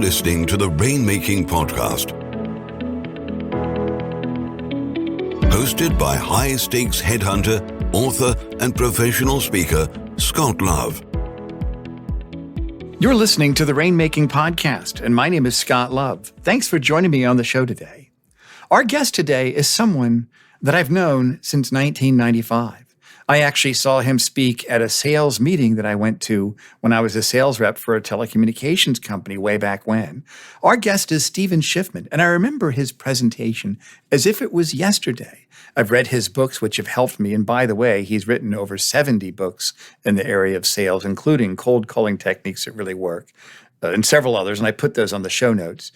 listening to the Rainmaking Podcast, hosted by high-stakes headhunter, author, and professional speaker, Scott Love. You're listening to the Rainmaking Podcast, and my name is Scott Love. Thanks for joining me on the show today. Our guest today is someone that I've known since 1995. I actually saw him speak at a sales meeting that I went to when I was a sales rep for a telecommunications company way back when. Our guest is Stephan Schiffman, and I remember his presentation as if it was yesterday. I've read his books, which have helped me. And by the way, he's written over 70 books in the area of sales, including cold calling techniques that really work, and several others. And I put those on the show notes.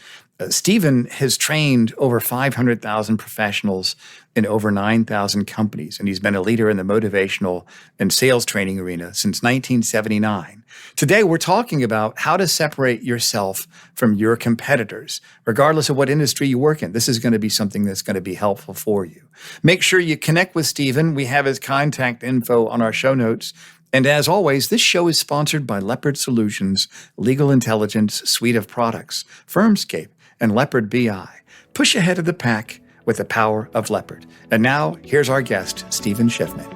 Stephan has trained over 500,000 professionals in over 9,000 companies, and he's been a leader in the motivational and sales training arena since 1979. Today, we're talking about how to separate yourself from your competitors, regardless of what industry you work in. This is going to be something that's going to be helpful for you. Make sure you connect with Stephan. We have his contact info on our show notes. And as always, this show is sponsored by Leopard Solutions, Legal Intelligence Suite of Products, Firmscape, and Leopard BI. Push ahead of the pack with the power of Leopard. And now, here's our guest, Stephan Schiffman.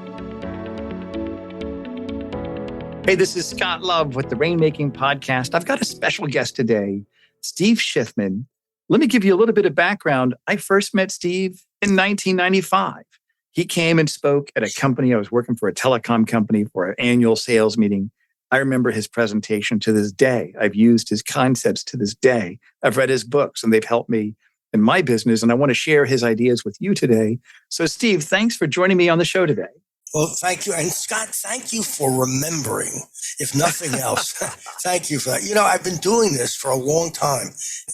Hey, this is Scott Love with the Rainmaking Podcast. I've got a special guest today, Steve Schiffman. Let me give you a little bit of background. I first met Steve in 1995. He came and spoke at a company. I was working for a telecom company for an annual sales meeting. I remember his presentation to this day. I've used his concepts to this day. I've read his books, and they've helped me in my business, and I want to share his ideas with you today. So, Steve, thanks for joining me on the show today. Well, thank you. And Scott, thank you for remembering, if nothing else. Thank you for that. You know, I've been doing this for a long time.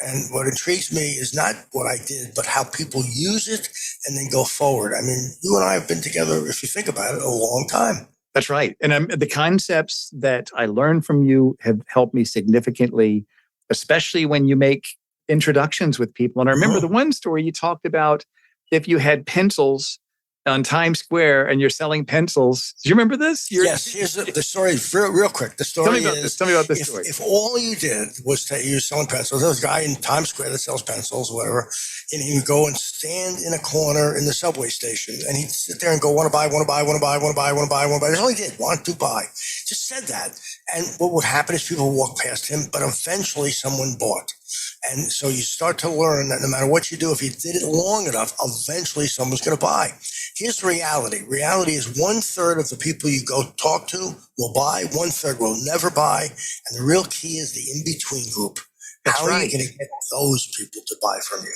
And what intrigues me is not what I did, but how people use it and then go forward. I mean, you and I have been together, if you think about it, a long time. That's right. And the concepts that I learned from you have helped me significantly, especially when you make introductions with people. And I remember the one story you talked about, if you had pencils on Times Square and you're selling pencils. Do you remember this? Yes, here's the story, real quick. The story Tell me about this story. If all you did was you were selling pencils, there was a guy in Times Square that sells pencils, whatever, and he would go and stand in a corner in the subway station, and he'd sit there and go, want to buy, want to buy, want to buy, want to buy, want to buy, want to buy. That's all he did, want to buy. Just said that. And what would happen is people would walk past him, but eventually someone bought. And so you start to learn that no matter what you do, if you did it long enough, eventually someone's going to buy. Here's the reality. Reality is 1/3 of the people you go talk to will buy, 1/3 will never buy. And the real key is the in-between group. How are you going to get those people to buy from you?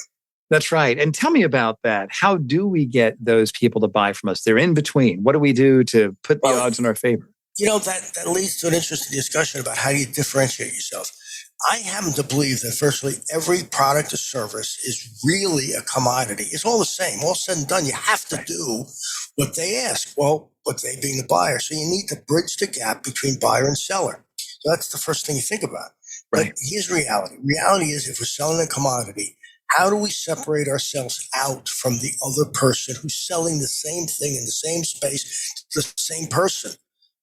That's right. And tell me about that. How do we get those people to buy from us? They're in between. What do we do to put the odds in our favor? You know, that leads to an interesting discussion about how do you differentiate yourself. I happen to believe that virtually every product or service is really a commodity. It's all the same. All said and done, you have to do what they ask. Well, but they being the buyer. So you need to bridge the gap between buyer and seller. So that's the first thing you think about. Right. But here's reality. Reality is if we're selling a commodity, how do we separate ourselves out from the other person who's selling the same thing in the same space to the same person?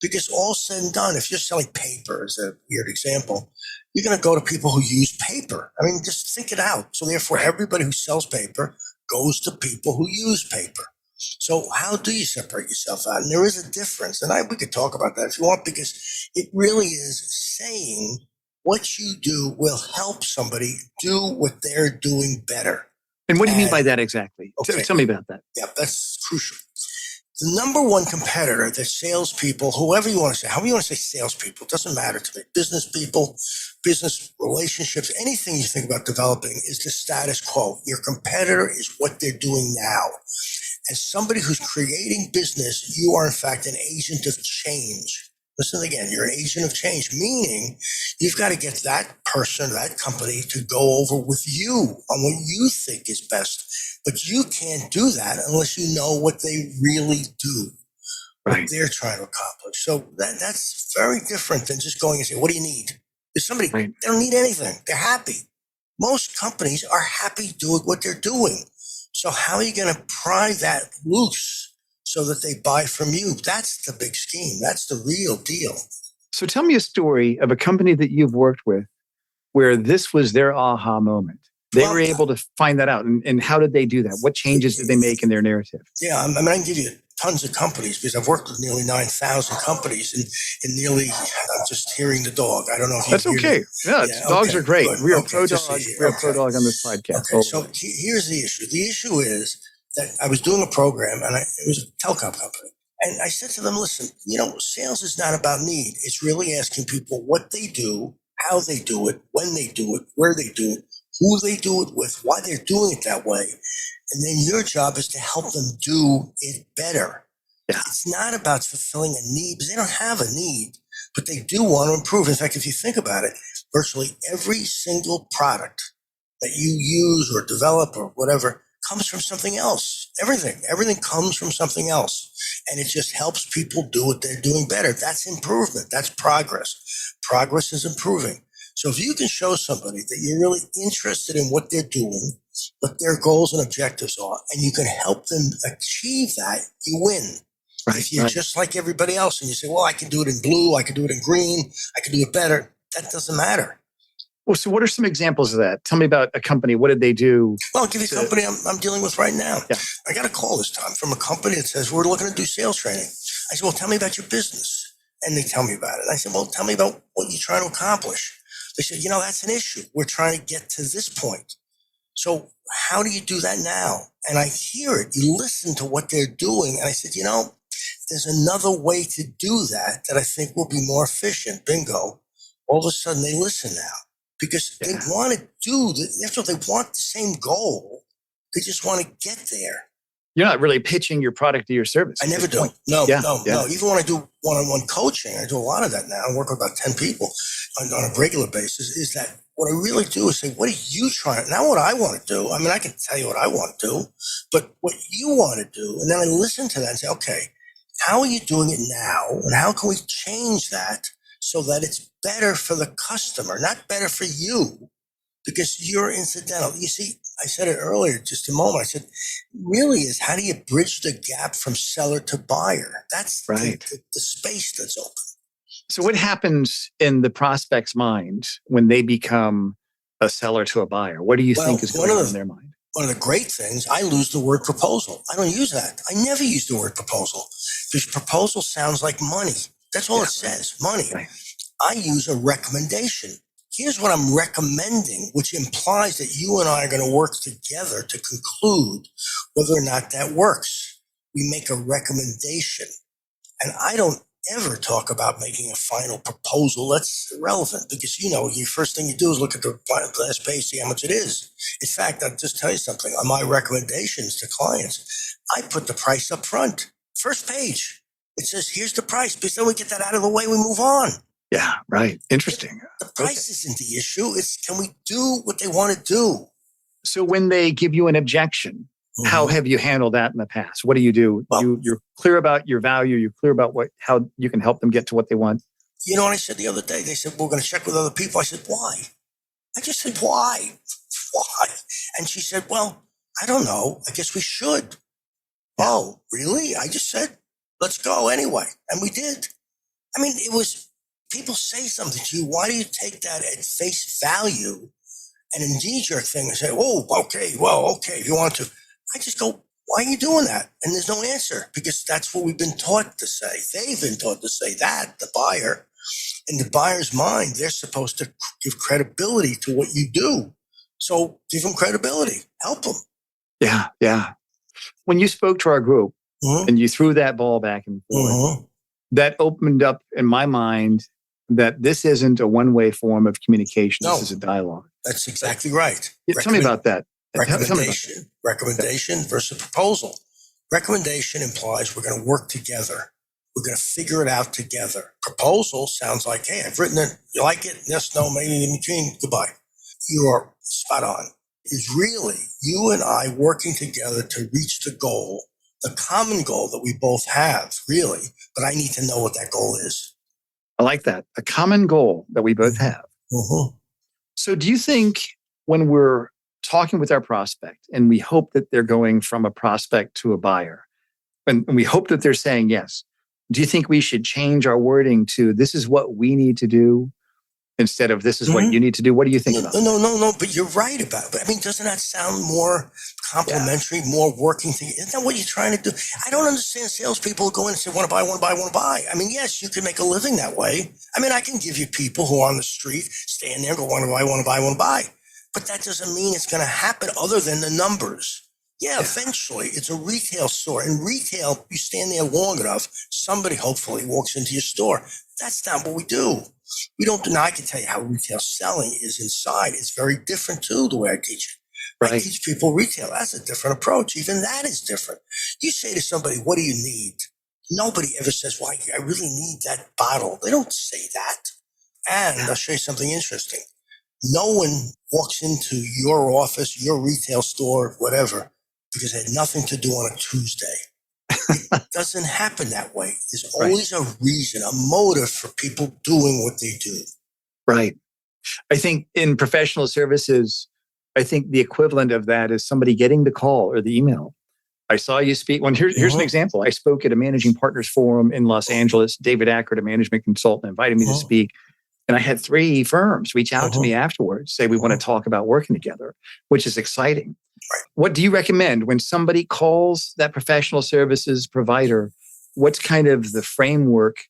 Because all said and done, if you're selling paper, as a weird example, you're going to go to people who use paper. I mean, just think it out. So therefore, everybody who sells paper goes to people who use paper. So how do you separate yourself out? And there is a difference. And we could talk about that if you want, because it really is saying what you do will help somebody do what they're doing better. And what do you mean by that exactly? Okay. Tell me about that. Yeah, that's crucial. The number one competitor that salespeople, whoever you want to say, however you want to say salespeople, it doesn't matter to me. Business people, business relationships, anything you think about developing is the status quo. Your competitor is what they're doing now. As somebody who's creating business, you are in fact an agent of change. Listen again, you're an agent of change, meaning you've got to get that person, that company to go over with you on what you think is best. But you can't do that unless you know what they really do, what they're trying to accomplish. So that's very different than just going and saying, what do you need? There's somebody, they don't need anything. They're happy. Most companies are happy doing what they're doing. So how are you going to pry that loose so that they buy from you? That's the big scheme. That's the real deal. So tell me a story of a company that you've worked with where this was their aha moment? They were able to find that out. And how did they do that? What changes did they make in their narrative? Yeah, I mean, I can give you tons of companies because I've worked with nearly 9,000 companies and nearly, I'm just hearing the dog. I don't know if you That's okay. Yeah, dogs are great. Good. We are pro-dog. We are pro-dog on this podcast. Okay, so here's the issue. The issue is that I was doing a program and it was a telecom company. And I said to them, listen, sales is not about need. It's really asking people what they do, how they do it, when they do it, where they do it, who they do it with, why they're doing it that way. And then your job is to help them do it better. Yeah. It's not about fulfilling a need because they don't have a need, but they do want to improve. In fact, if you think about it, virtually every single product that you use or develop or whatever comes from something else. Everything comes from something else. And it just helps people do what they're doing better. That's improvement. That's progress. Progress is improving. So if you can show somebody that you're really interested in what they're doing, what their goals and objectives are, and you can help them achieve that, you win. Right, if you're just like everybody else and you say, well, I can do it in blue, I can do it in green, I can do it better, that doesn't matter. Well, so what are some examples of that? Tell me about a company. What did they do? Well, I'll give you a company I'm dealing with right now. Yeah. I got a call this time from a company that says, we're looking to do sales training. I said, well, tell me about your business. And they tell me about it. I said, well, tell me about what you're trying to accomplish. They said, that's an issue. We're trying to get to this point. So how do you do that now? And I hear it. You listen to what they're doing. And I said, there's another way to do that I think will be more efficient. Bingo. All of a sudden they listen now because they want to do that's what they want, the same goal. They just want to get there. You're not really pitching your product or your service. I never do. No. Even when I do one-on-one coaching, I do a lot of that now. I work with about 10 people on a regular basis. Is that what I really do is say, what are you trying? Not what I want to do. I mean, I can tell you what I want to do, but what you want to do. And then I listen to that and say, okay, how are you doing it now? And how can we change that so that it's better for the customer, not better for you? Because you're incidental. You see, I said it earlier, just a moment. I said, really is how do you bridge the gap from seller to buyer? That's right. The space that's open. So what happens in the prospect's mind when they become a seller to a buyer? What do you think is going on in their mind? One of the great things, I lose the word proposal. I don't use that. I never use the word proposal because proposal sounds like money. That's all it says, money. Right. I use a recommendation. Here's what I'm recommending, which implies that you and I are going to work together to conclude whether or not that works. We make a recommendation. And I don't ever talk about making a final proposal. That's irrelevant because, your first thing you do is look at the last page, see how much it is. In fact, I'll just tell you something. On my recommendations to clients, I put the price up front. First page. It says, here's the price. Because then we get that out of the way, we move on. Yeah, right. Interesting. The price isn't the issue. It's can we do what they want to do? So when they give you an objection, how have you handled that in the past? What do you do? Well, you're clear about your value. You're clear about how you can help them get to what they want. You know what I said the other day? They said, we're going to check with other people. I said, why? I just said, why? Why? And she said, well, I don't know. I guess we should. Oh, really? I just said, let's go anyway. And we did. I mean, it was... People say something to you. Why do you take that at face value and a knee-jerk thing and say, oh, okay, if you want to. I just go, why are you doing that? And there's no answer because that's what we've been taught to say. They've been taught to say that, the buyer. In the buyer's mind, they're supposed to give credibility to what you do. So give them credibility. Help them. Yeah. When you spoke to our group and you threw that ball back and forth, that opened up in my mind that this isn't a one-way form of communication. No, this is a dialogue. That's exactly right. Tell me about that. Recommendation versus proposal. Recommendation implies we're going to work together. We're going to figure it out together. Proposal sounds like, hey, I've written it. You like it? Yes, no, maybe in between. Goodbye. You are spot on. It's really you and I working together to reach the goal, the common goal that we both have, really. But I need to know what that goal is. I like that. A common goal that we both have. So do you think when we're talking with our prospect and we hope that they're going from a prospect to a buyer, and we hope that they're saying yes, do you think we should change our wording to this is what we need to do instead of this is what you need to do. What do you think about that? No. But you're right about it. But I mean, doesn't that sound more complimentary, more working thing? Isn't that what you're trying to do? I don't understand salespeople go in and say, want to buy. I mean, yes, you can make a living that way. I mean, I can give you people who are on the street, stand there and go, want to buy. But that doesn't mean it's going to happen other than the numbers. Yeah, eventually it's a retail store. In retail, you stand there long enough, somebody hopefully walks into your store. That's not what we do. We don't do. Now, I can tell you how retail selling is inside. It's very different too, the way I teach it. Right. I teach people retail. That's a different approach. Even that is different. You say to somebody, what do you need? Nobody ever says, well, I really need that bottle. They don't say that. And I'll show you something interesting. No one walks into your office, your retail store, whatever, because it had nothing to do on a Tuesday. It doesn't happen that way. There's always a reason, a motive for people doing what they do. Right. I think in professional services, I think the equivalent of that is somebody getting the call or the email. I saw you speak. Well, here's an example. I spoke at a managing partners forum in Los Angeles. David Ackert, a management consultant, invited me to speak. And I had 3 firms reach out to me afterwards, say, we want to talk about working together, which is exciting. Right. What do you recommend when somebody calls that professional services provider? What's kind of the framework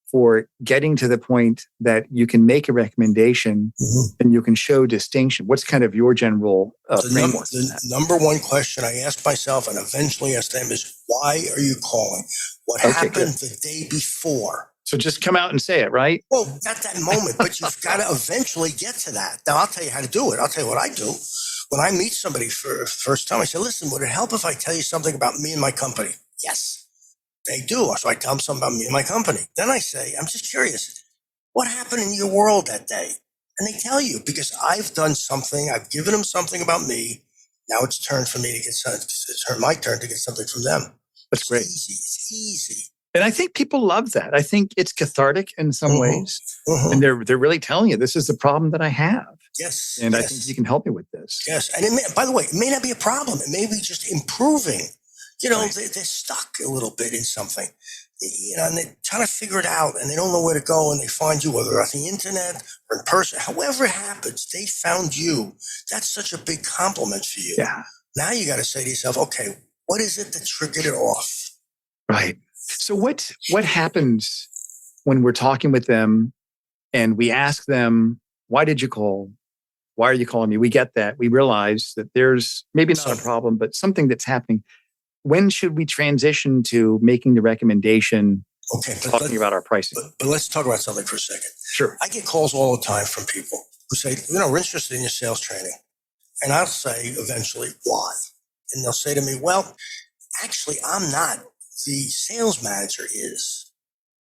for getting to the point that you can make a recommendation and you can show distinction? What's kind of your general framework? The number one question I ask myself and eventually ask them is, why are you calling? What happened the day before? So just come out and say it, right? Well, not that moment, but you've got to eventually get to that. Now, I'll tell you how to do it. I'll tell you what I do. When I meet somebody for the first time, I say, listen, would it help if I tell you something about me and my company? Yes, they do. So I tell them something about me and my company. Then I say, I'm just curious, what happened in your world that day? And they tell you, because I've done something, I've given them something about me. Now it's turned for me to get something. It's my turn to get something from them. That's great. It's easy. And I think people love that. I think it's cathartic in some ways. And they're really telling you, this is the problem that I have. Yes. And I think you can help me with this. Yes. And by the way, it may not be a problem. It may be just improving. You know, they're stuck a little bit in something. You know, and they're trying to figure it out and they don't know where to go and they find you, whether on the internet or in person. However it happens, they found you. That's such a big compliment for you. Yeah. Now you got to say to yourself, okay, what is it that triggered it off? Right. So what happens when we're talking with them and we ask them, why did you call? Why are you calling me? We get that. We realize that there's maybe not a problem, but something that's happening. When should we transition to making the recommendation, talking about our pricing? But let's talk about something for a second. Sure. I get calls all the time from people who say, you know, we're interested in your sales training. And I'll say eventually, why? And they'll say to me, well, actually, I'm not. The sales manager is.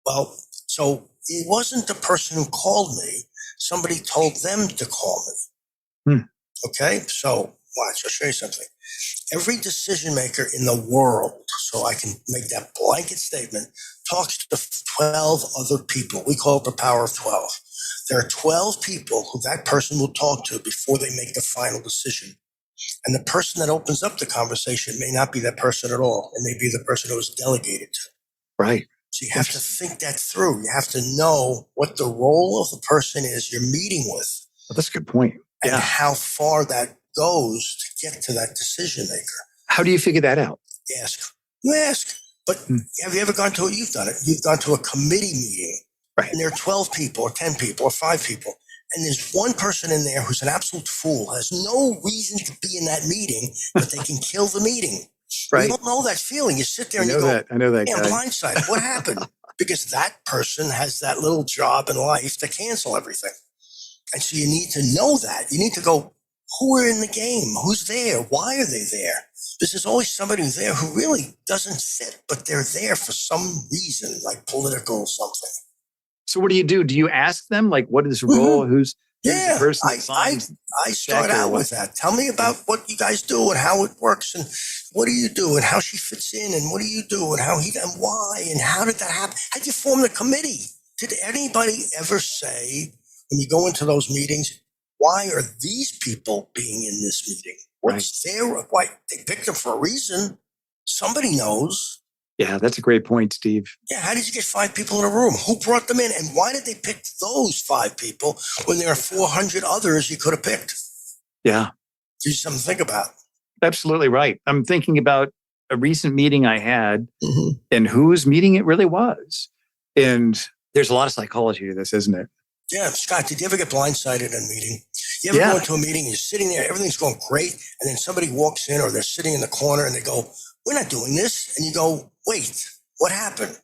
Well, so it wasn't the person who called me. Somebody told them to call me. Okay, so watch, I'll show you something. Every decision maker in the world, so I can make that blanket statement, talks to 12 other people. We call it the power of 12. There are 12 people who that person will talk to before they make the final decision. And the person that opens up the conversation may not be that person at all. It may be the person who was delegated to. Right. So you have to think that through. You have to know what the role of the person is you're meeting with. Well, that's a good point. And how far that goes to get to that decision maker. How do you figure that out? Ask. You ask. But have you ever gone to you've done it. You've gone to a committee meeting. Right. And there are 12 people or 10 people or 5 people. And there's one person in there who's an absolute fool, has no reason to be in that meeting, but they can kill the meeting. Right. You don't know that feeling. You sit there and you go, I know that guy. I'm blindsided. What happened? Because that person has that little job in life to cancel everything. And so you need to know that. You need to go, who are in the game? Who's there? Why are they there? Because there's always somebody there who really doesn't fit, but they're there for some reason, like political something. So what do? Do you ask them, like, what is the role? Who's the person that signs? I start out with that. Tell me about what you guys do and how it works and what do you do and how she fits in and what do you do and how he and why and how did that happen? How did you form the committee? Did anybody ever say when you go into those meetings, why are these people being in this meeting? What's their, why they picked them for a reason? Somebody knows. Yeah, that's a great point, Steve. Yeah, how did you get 5 people in a room? Who brought them in? And why did they pick those 5 people when there are 400 others you could have picked? Yeah. Gives you something to think about. Absolutely right. I'm thinking about a recent meeting I had and whose meeting it really was. And there's a lot of psychology to this, isn't it? Yeah, Scott, did you ever get blindsided in a meeting? You ever go into a meeting, you're sitting there, everything's going great, and then somebody walks in or they're sitting in the corner and they go, "We're not doing this." And you go, "Wait, what happened?"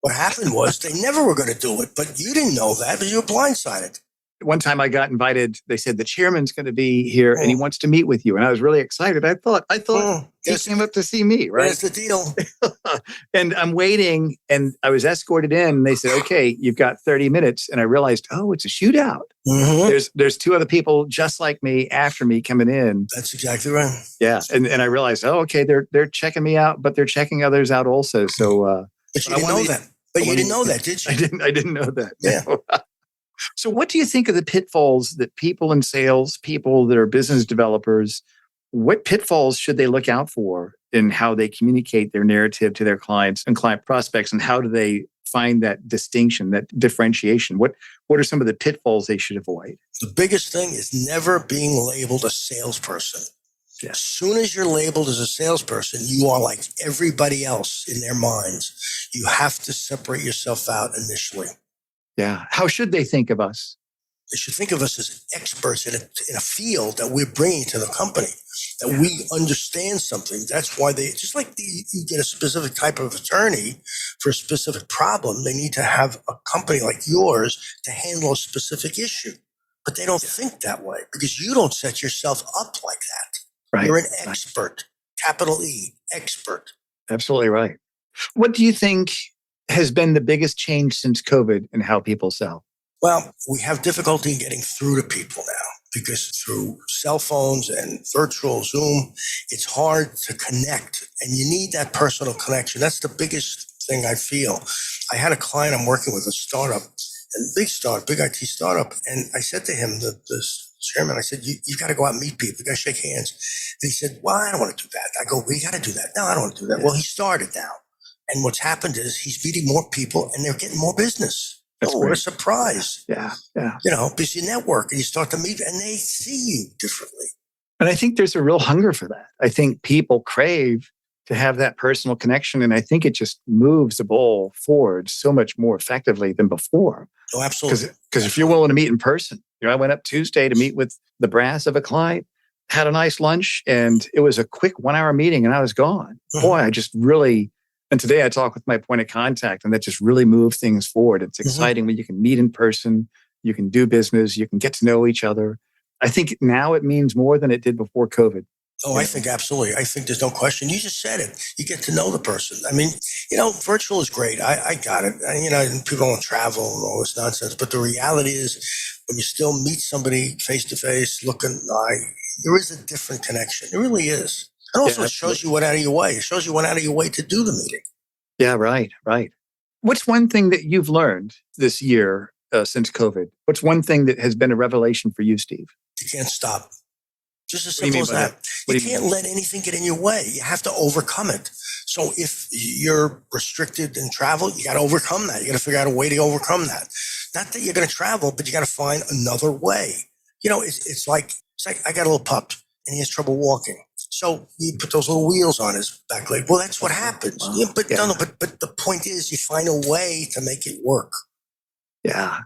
What happened was they never were going to do it, but you didn't know that because you were blindsided. One time I got invited, they said the chairman's going to be here and he wants to meet with you. And I was really excited. I thought he came up to see me, right? That's the deal. And I'm waiting and I was escorted in and they said, "Okay, you've got 30 minutes. And I realized, oh, it's a shootout. There's 2 other people just like me after me coming in. That's exactly right. Yeah. And I realized, oh, okay, they're checking me out, but they're checking others out also. So, but you didn't know that. But you didn't know that, did you? I didn't know that. Yeah. No. So what do you think of the pitfalls that people in sales, people that are business developers, what pitfalls should they look out for in how they communicate their narrative to their clients and client prospects? And how do they find that distinction, that differentiation? What are some of the pitfalls they should avoid? The biggest thing is never being labeled a salesperson. Yeah. As soon as you're labeled as a salesperson, you are like everybody else in their minds. You have to separate yourself out initially. Yeah. How should they think of us? They should think of us as experts in a field that we're bringing to the company, that we understand something. That's why just like you get a specific type of attorney for a specific problem, they need to have a company like yours to handle a specific issue. But they don't think that way because you don't set yourself up like that. Right. You're an expert, capital E, expert. Absolutely right. What do you think has been the biggest change since COVID in how people sell? Well, we have difficulty in getting through to people now because through cell phones and virtual Zoom, it's hard to connect and you need that personal connection. That's the biggest thing I feel. I had a client I'm working with, a startup, big IT startup. And I said to him, the chairman, I said, you've got to go out and meet people. You got to shake hands. And he said, "Well, I don't want to do that." I go, "We got to do that." "No, I don't want to do that." Well, he started now. And what's happened is he's meeting more people and they're getting more business. What a surprise. Yeah. Because you network and you start to meet and they see you differently. And I think there's a real hunger for that. I think people crave to have that personal connection. And I think it just moves the ball forward so much more effectively than before. Oh, absolutely. Because if you're willing to meet in person, I went up Tuesday to meet with the brass of a client, had a nice lunch, and it was a quick 1-hour meeting and I was gone. Boy, I just really... And today I talk with my point of contact and that just really moves things forward. It's exciting when you can meet in person, you can do business, you can get to know each other. I think now it means more than it did before COVID. Oh, I think absolutely. I think there's no question. You just said it. You get to know the person. I mean, virtual is great. I got it. People don't travel and all this nonsense. But the reality is when you still meet somebody face to face, look in the eye, there is a different connection. It really is. And also, it shows you went out of your way. It shows you went out of your way to do the meeting. Yeah, right. What's one thing that you've learned this year since COVID? What's one thing that has been a revelation for you, Steve? You can't stop. Just as simple as that. You can't let anything get in your way. You have to overcome it. So if you're restricted in travel, you got to overcome that. You got to figure out a way to overcome that. Not that you're going to travel, but you got to find another way. It's like I got a little pup and he has trouble walking. So you put those little wheels on his back leg. Well, that's what happens. Wow. Yeah, but the point is you find a way to make it work. Yeah,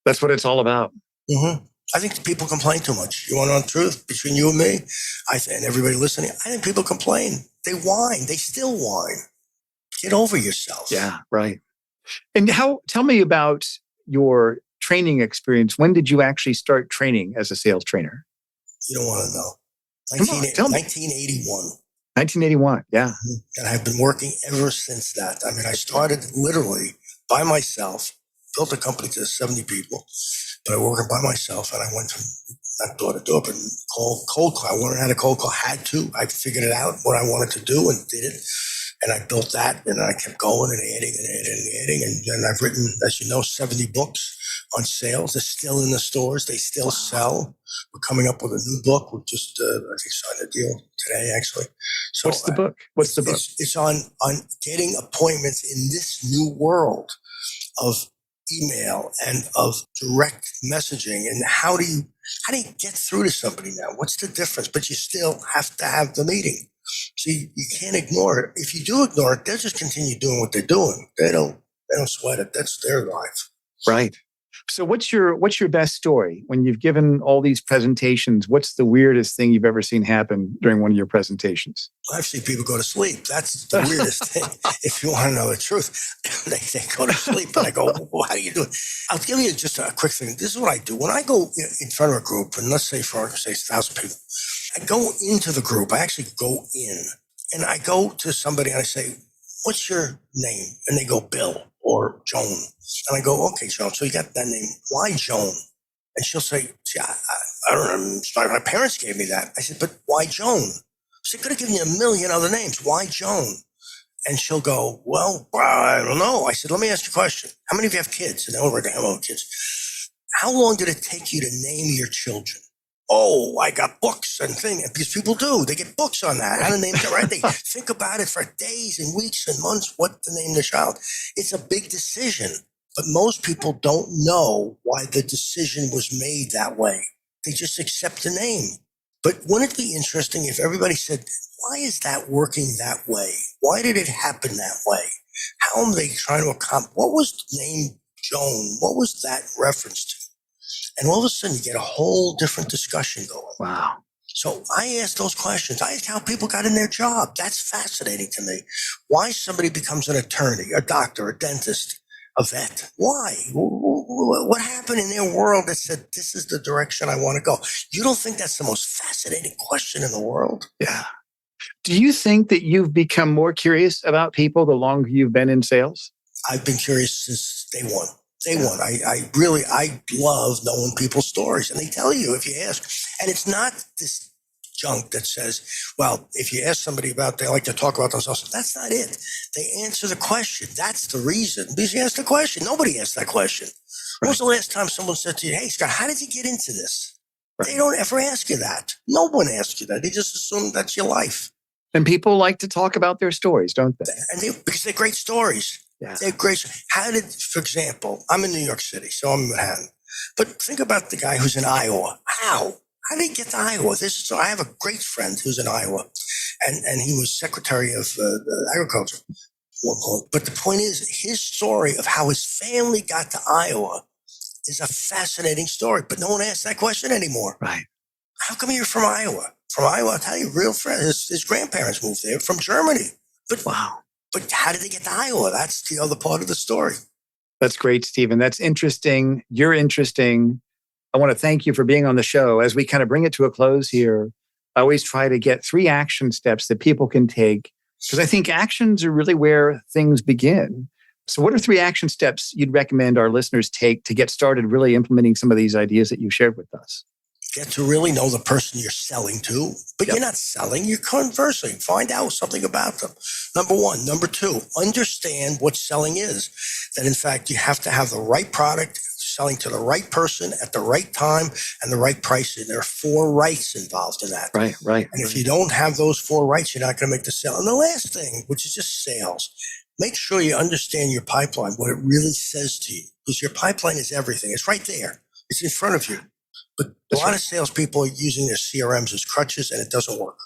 that's what it's all about. I think people complain too much. You want to know the truth between you and me? And everybody listening, I think people complain. They whine. They still whine. Get over yourself. Yeah, right. And tell me about your training experience. When did you actually start training as a sales trainer? You don't want to know. 1981. 1981, yeah. And I've been working ever since that. I mean, I started literally by myself, built a company to 70 people, but I worked by myself and I went from not door to door, but cold call. I learned how to cold call, had to. I figured it out, what I wanted to do and did it. And I built that and I kept going and adding. And then I've written, as you know, 70 books. on sales. They're still in the stores. They still sell. We're coming up with a new book. We just, I think, signed a deal today, actually. So What's the book? What's the book? It's on getting appointments in this new world of email and of direct messaging. And how do you get through to somebody now? What's the difference? But you still have to have the meeting. So you can't ignore it. If you do ignore it, they'll just continue doing what they're doing. They don't sweat it. That's their life. Right. So what's your best story? When you've given all these presentations, what's the weirdest thing you've ever seen happen during one of your presentations? I've seen people go to sleep. That's the weirdest thing. If you want to know the truth, they go to sleep. And I go, well, how do you do it? I'll give you just a quick thing. This is what I do. When I go in front of a group, and let's say, for argument's sake, 1,000 people, I go into the group. I actually go in. And I go to somebody and I say, what's your name? And they go, Bill or Joan. And I go, okay, Joan, so you got that name. Why Joan? And she'll say, see, I don't know. My parents gave me that. I said, but why Joan? She could have given you a million other names. Why Joan? And she'll go, well, I don't know. I said, let me ask you a question. How many of you have kids? And they already have own kids. How long did it take you to name your children? Oh, I got books and things. Because people do. They get books on that. How to name it, right? They think about it for days and weeks and months, what to name their child. It's a big decision. But most people don't know why the decision was made that way. They just accept the name. But wouldn't it be interesting if everybody said, why is that working that way? Why did it happen that way? How are they trying to accomplish? What was the name Joan? What was that reference to? And all of a sudden, you get a whole different discussion going. Wow. So I ask those questions. I ask how people got in their job. That's fascinating to me. Why somebody becomes an attorney, a doctor, a dentist, a vet. Why? What happened in their world that said, this is the direction I want to go? You don't think that's the most fascinating question in the world? Yeah. Do you think that you've become more curious about people the longer you've been in sales? I've been curious since day one. I love knowing people's stories. And they tell you if you ask. And it's not this junk that says, well, if you ask somebody about, they like to talk about themselves. That's not it. They answer the question. That's the reason. Because you ask the question. Nobody asked that question. Right. When was the last time someone said to you, hey, Scott, how did you get into this? Right. They don't ever ask you that. No one asks you that. They just assume that's your life. And people like to talk about their stories, don't they? Because they're great stories. Yeah. They're great. For example, I'm in New York City, so I'm in Manhattan. But think about the guy who's in Iowa. How did he get to Iowa? So I have a great friend who's in Iowa, and he was Secretary of Agriculture. But the point is, his story of how his family got to Iowa is a fascinating story. But no one asks that question anymore. Right. How come you're from Iowa? From Iowa, I'll tell you, real friend. His grandparents moved there from Germany. But wow. But how did they get to Iowa? That's the other part of the story. That's great, Stephen. That's interesting. You're interesting. I want to thank you for being on the show. As we kind of bring it to a close here, I always try to get 3 action steps that people can take, because I think actions are really where things begin. So what are 3 action steps you'd recommend our listeners take to get started really implementing some of these ideas that you shared with us? Get to really know the person you're selling to, but You're not selling, you're conversing. Find out something about them. Number 1. Number 2, understand what selling is. That in fact, you have to have the right product, selling to the right person at the right time and the right pricing. There are 4 rights involved in that. Right. And if you don't have those 4 rights, you're not going to make the sale. And the last thing, which is just sales, make sure you understand your pipeline, what it really says to you, because your pipeline is everything. It's right there. It's in front of you. But a lot of salespeople are using their CRMs as crutches, and it doesn't work.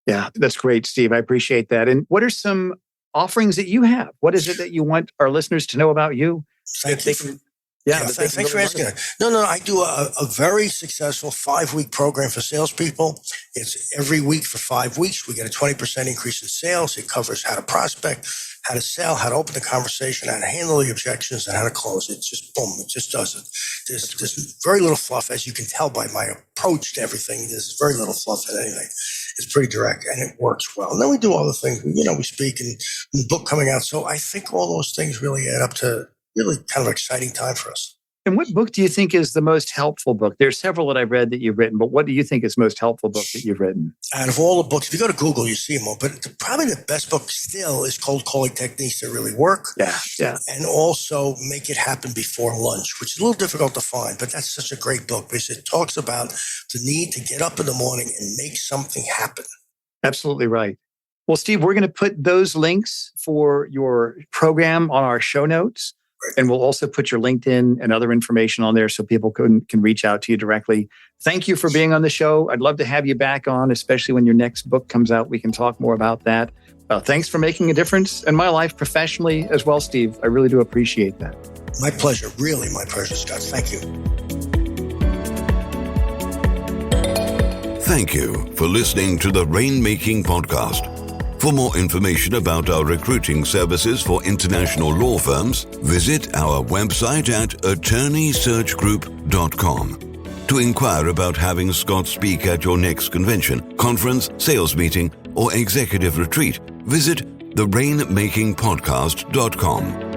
Yeah, that's great, Steve. I appreciate that. And what are some offerings that you have? What is it that you want our listeners to know about you? Thanks for asking. No, I do a very successful 5-week program for salespeople. It's every week for 5 weeks. We get a 20% increase in sales. It covers how to prospect, how to sell, how to open the conversation, how to handle the objections, and how to close it. Just boom, it just does it. There's very little fluff, as you can tell by my approach to everything. There's very little fluff in anything. It's pretty direct, and it works well. And then we do all the things. We speak, and the book coming out. So I think all those things really add up to really kind of exciting time for us. And what book do you think is the most helpful book? There's several that I've read that you've written, but what do you think is the most helpful book that you've written? Out of all the books, if you go to Google, you see them all. But probably the best book still is Cold Calling Techniques That Really Work. Yeah. And also Make It Happen Before Lunch, which is a little difficult to find, but that's such a great book because it talks about the need to get up in the morning and make something happen. Absolutely right. Well, Steve, we're going to put those links for your program on our show notes. And we'll also put your LinkedIn and other information on there so people can reach out to you directly. Thank you for being on the show. I'd love to have you back on, especially when your next book comes out. We can talk more about that. Thanks for making a difference in my life professionally as well, Steve. I really do appreciate that. My pleasure. Really my pleasure, Scott. Thank you. Thank you for listening to the Rainmaking Podcast. For more information about our recruiting services for international law firms, visit our website at attorneysearchgroup.com. To inquire about having Scott speak at your next convention, conference, sales meeting, or executive retreat, visit therainmakingpodcast.com.